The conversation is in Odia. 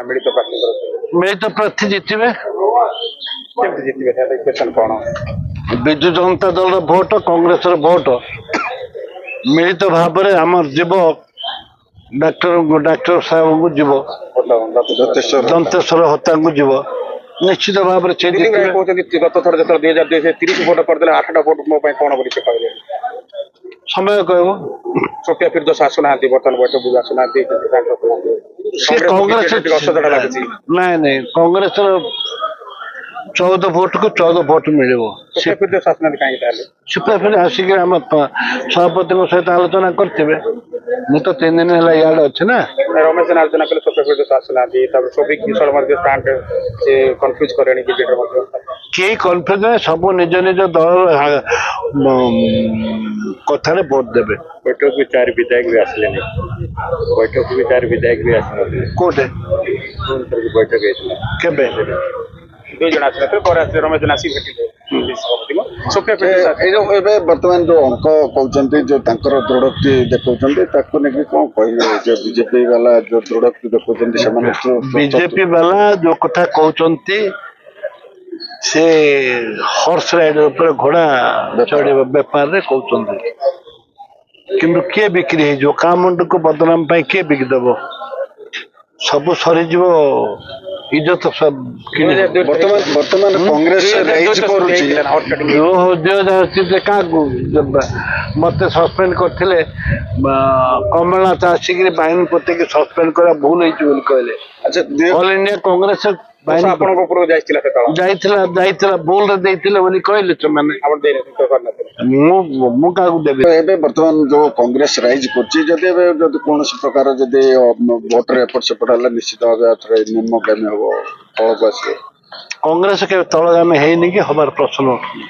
ମିଳିତ ପ୍ରାର୍ଥୀ ମିଳିତ ପ୍ରାର୍ଥୀ ଜିତିବେ। କେମିତି ଜିତିବେ ସେଟା ଇକ୍ୱେସନ କଣ? ବିଜୁ ଜନତା ଦଳର ଭୋଟ, କଂଗ୍ରେସର ଭୋଟ ମିଳିତ ଭାବରେ ଆମର ଯିବ ଡାକ୍ତର ସାହେବଙ୍କୁ ଯିବ, ଦନ୍ତେଶ୍ୱର ହତ୍ୟାଙ୍କୁ ଯିବ, ନିଶ୍ଚିତ ଭାବରେ ସେ ଜିତିବେ। କହୁଛନ୍ତି ଗତ ଥର ଯେତେବେଳେ 2002 30 ଭୋଟ କରିଦେଲେ 8ଟା ଭୋଟ ମୋ ପାଇଁ କଣ ବୋଲି ସେ କହିଲେ। ସମୟ କହିବ। ସୋଫିଆ ଫିରଦୋଷ ଆସୁନାହାନ୍ତି, ବର୍ତ୍ତମାନ ବୈଠକକୁ ଆସୁନାହାନ୍ତି। ସେ କଂଗ୍ରେସ ଅସଜଡ଼ା ଲାଗୁଛି। ନାଇଁ କଂଗ୍ରେସର 14 ଭୋଟକୁ 14 ଭୋଟ ମିଳିବ। ସୋଫିଆ ଫିରଦୋଷ ଆସୁନାହାନ୍ତି କାହିଁକି ତାହେଲେ? ସୁପ୍ରିମକୋର୍ଟ ଆସିକି ଆମ ସଭାପତିଙ୍କ ସହିତ ଆଲୋଚନା କରିଥିବେ। ମୁଁ ତ 3 ଦିନ ହେଲା ଇଆଡେ ଅଛି ନା। ରମେଶ ଜେନା ଆଲୋଚନା କଲେ ସୋଫିଆ ଫିରଦୋଷ ଆସୁନାହାନ୍ତି, ତାପରେ ସୌଭିକ କିଶୋର ମଧ୍ୟ ଷ୍ଟାଣ୍ଡ ସେ କନଫ୍ୟୁଜ କଲେଣି ବିଜେଡିର ମଧ୍ୟ। କେହି କନଫ୍ୟୁଜ ନାହିଁ, ସବୁ ନିଜ ନିଜ ଦଳର କଥାରେ ଭୋଟ ଦେବେ। ବୈଠକ ବି 4 ବିଧାୟକ ବି ଆସିଲେନି, ବୈଠକ ବି 4 ବିଧାୟକ ବି ଆସିନଥିଲେ। କୋଉଠି ବୈଠକ ହେଇଥିଲା କେବେ? 2 ଜଣ ଆସିନଥିଲେ, ପରେ ଆସିଲେ ରମେଶ ଜେନା ଆସିକି ଭେଟିଲେ ସୋଫିଆ ଏଇ ଯୋଉ ଏବେ ବର୍ତ୍ତମାନ ଯୋଉ ଅଙ୍କ କହୁଛନ୍ତି, ଯୋଉ ତାଙ୍କର ଦୃଢୋକ୍ତି ଦେଖଉଛନ୍ତି, ତାକୁ ନେଇକି କଣ କହିବେ? ଯୋଉ ବିଜେପି ବାଲା ଯୋଉ ଦୃଢୋକ୍ତି ଦେଖଉଛନ୍ତି ସେମାନେ ବିଜେପି ବାଲା ଯୋଉ କଥା କହୁଛନ୍ତି ସେ ହର୍ସ ରାଇଡର ଉପରେ ଘୋଡା ଚଢିବା ବେପାରରେ କହୁଛନ୍ତି, କିନ୍ତୁ କିଏ ବିକ୍ରି ହେଇଯିବ? କାଁ ମୁଣ୍ଡକୁ ବଦନାମ ପାଇଁ କିଏ ବିକିଦବ? ସବୁ ସରିଯିବ, ଇଜ୍ଜତ ସବୁ ବର୍ତ୍ତମାନ କଂଗ୍ରେସ ରାଇଜ କରୁଛି। କାହାକୁ ମତେ ସସ୍ପେଣ୍ଡ କରିଥିଲେ, କମଳନାଥ ଆସିକିରି ବାହିନୀ ପୋତିକି ସସ୍ପେଣ୍ଡ କରିବା ଭୁଲ ହେଇଛି ବୋଲି କହିଲେ। ଅଲ ଇଣ୍ଡିଆ କଂଗ୍ରେସ ଆପଣଙ୍କ ଉପରକୁ ଯାଇଥିଲା ଭୁଲରେ ଦେଇଥିଲେ ବୋଲି କହିଲେ ସେମାନେ। ମୁଁ କାହାକୁ ଦେବି? ଏବେ ବର୍ତ୍ତମାନ ଯୋଉ କଂଗ୍ରେସ ରାଇଜ କରୁଛି, ଯଦି ଏବେ ଯଦି କୌଣସି ପ୍ରକାର ଯଦି ଭୋଟରେ ଏପଟ ସେପଟ ହେଲେ ନିଶ୍ଚିତ ଭାବେ ନିମ୍ନଗାମୀ ହବ, ତଳକୁ ଆସିବ। କଂଗ୍ରେସ କେବେ ତଳଗାମୀ ହେଇନି କି ହବାର ପ୍ରଶ୍ନ ଉଠୁନି।